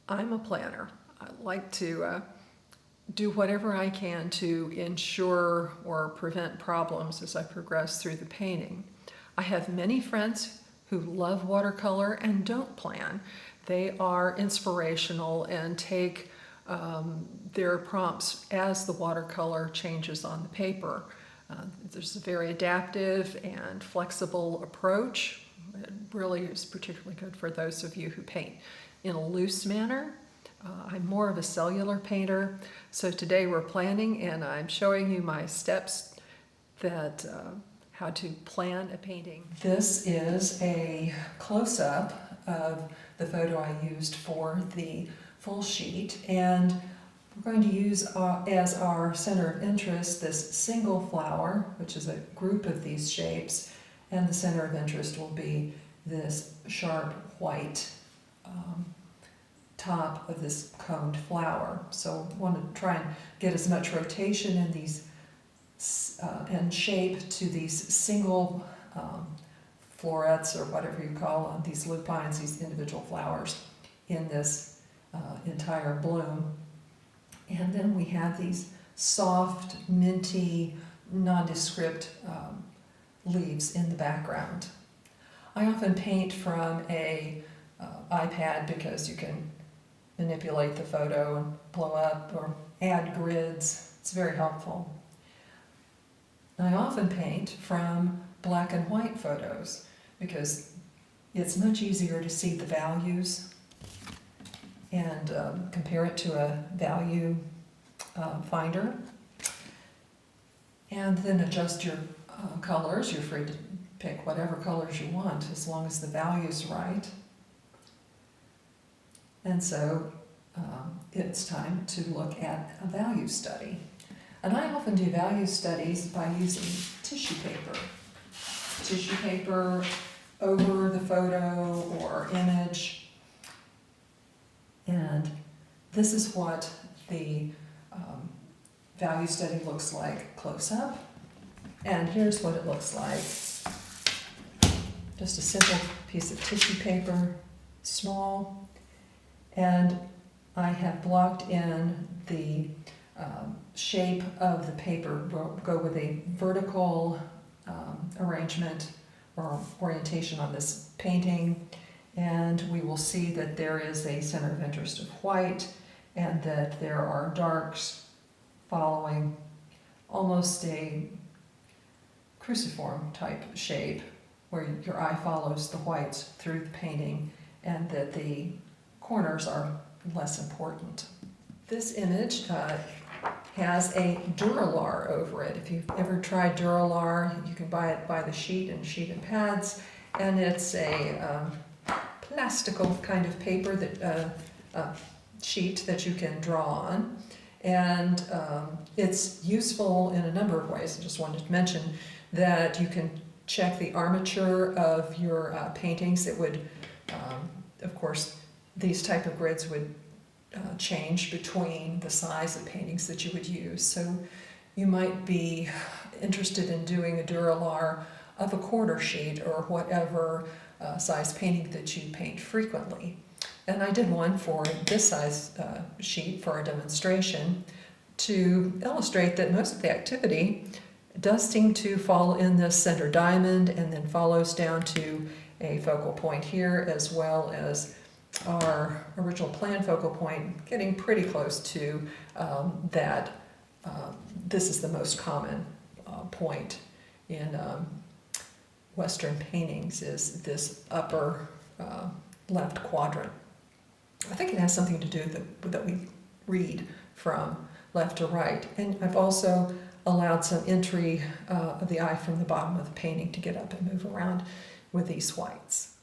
I'm a planner. I like to do whatever I can to ensure or prevent problems as I progress through the painting. I have many friends who love watercolor and don't plan. They are inspirational and take their prompts as the watercolor changes on the paper. There's a very adaptive and flexible approach. It really is particularly good for those of you who paint in a loose manner. I'm more of a cellular painter, so today we're planning and I'm showing you my steps that how to plan a painting. This is a close-up of the photo I used for the full sheet, and we're going to use as our center of interest this single flower, which is a group of these shapes, and the center of interest will be this sharp white top of this coned flower. So I want to try and get as much rotation in these and shape to these single florets, or whatever you call them, these lupines, these individual flowers in this entire bloom. And then we have these soft, minty, nondescript leaves in the background. I often paint from a iPad because you can manipulate the photo and blow up or add grids. It's very helpful. I often paint from black and white photos because it's much easier to see the values and compare it to a value finder, and then adjust your colors. You're free to pick whatever colors you want as long as the value's right. And so it's time to look at a value study. And I often do value studies by using tissue paper. Tissue paper over the photo or image. And this is what the value study looks like close up. And here's what it looks like. Just a simple piece of tissue paper, small. And I have blocked in the shape of the paper. We'll go with a vertical arrangement or orientation on this painting, and we will see that there is a center of interest of white and that there are darks following almost a cruciform type shape where your eye follows the whites through the painting, and that the corners are less important. This image has a Duralar over it. If you've ever tried Duralar, you can buy it by the sheet and pads, and it's a plastical kind of paper that sheet that you can draw on, and it's useful in a number of ways. I just wanted to mention that you can check the armature of your paintings. It would, of course, these type of grids would change between the size of paintings that you would use. So you might be interested in doing a Duralar of a quarter sheet or whatever size painting that you paint frequently. And I did one for this size sheet for a demonstration to illustrate that most of the activity does seem to fall in this center diamond and then follows down to a focal point here, as well as our original plan focal point, getting pretty close to that. This is the most common point in Western paintings, is this upper left quadrant. I think it has something to do with that we read from left to right. And I've also allowed some entry of the eye from the bottom of the painting to get up and move around with these whites.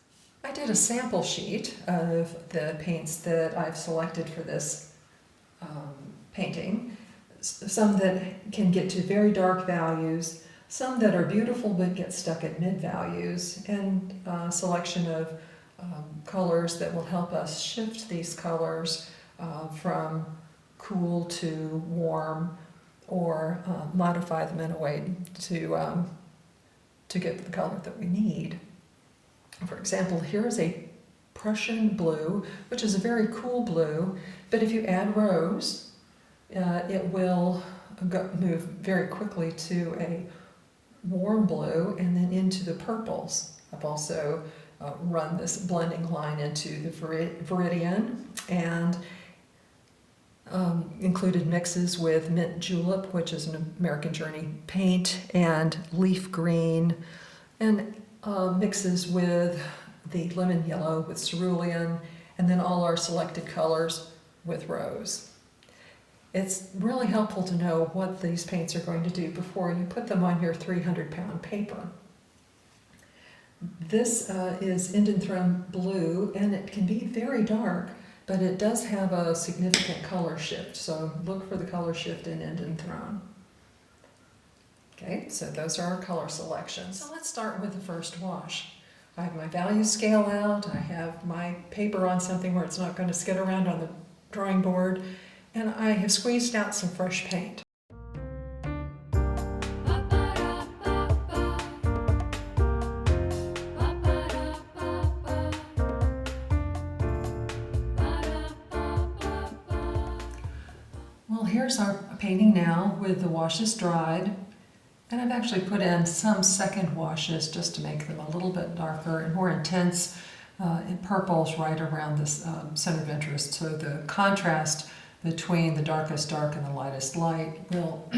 I did a sample sheet of the paints that I've selected for this painting. Some that can get to very dark values, some that are beautiful but get stuck at mid values, and a selection of colors that will help us shift these colors from cool to warm, or modify them in a way to get the color that we need. For example, here is a Prussian blue, which is a very cool blue, but if you add rose, it will move very quickly to a warm blue and then into the purples. I've also run this blending line into the Viridian and included mixes with mint julep, which is an American Journey paint, and leaf green, and mixes with the lemon yellow with cerulean, and then all our selected colors with rose. It's really helpful to know what these paints are going to do before you put them on your 300-pound paper. This is Indanthrone blue, and it can be very dark, but it does have a significant color shift, so look for the color shift in Indanthrone. Okay, so those are our color selections. So let's start with the first wash. I have my value scale out, I have my paper on something where it's not going to skid around on the drawing board, and I have squeezed out some fresh paint. Well, here's our painting now with the washes dried. And I've actually put in some second washes just to make them a little bit darker and more intense in purples right around this center of interest. So the contrast between the darkest dark and the lightest light will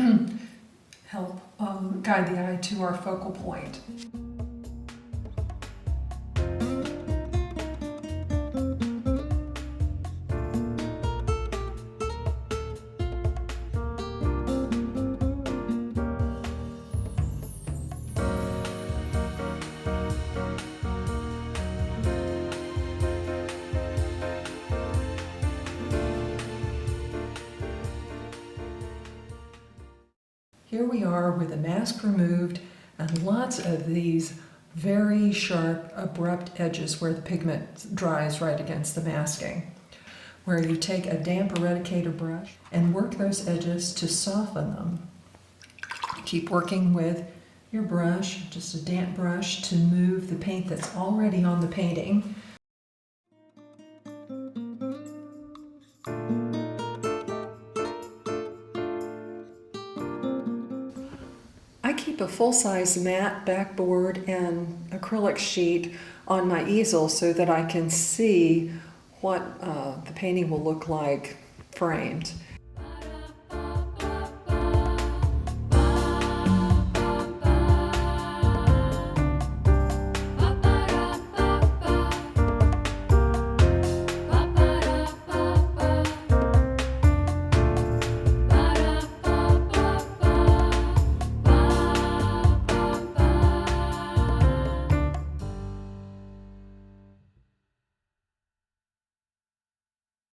help guide the eye to our focal point. Here we are with the mask removed and lots of these very sharp, abrupt edges where the pigment dries right against the masking, where you take a damp eradicator brush and work those edges to soften them. Keep working with your brush, just a damp brush, to move the paint that's already on the painting. I keep a full-size matte backboard and acrylic sheet on my easel so that I can see what the painting will look like framed.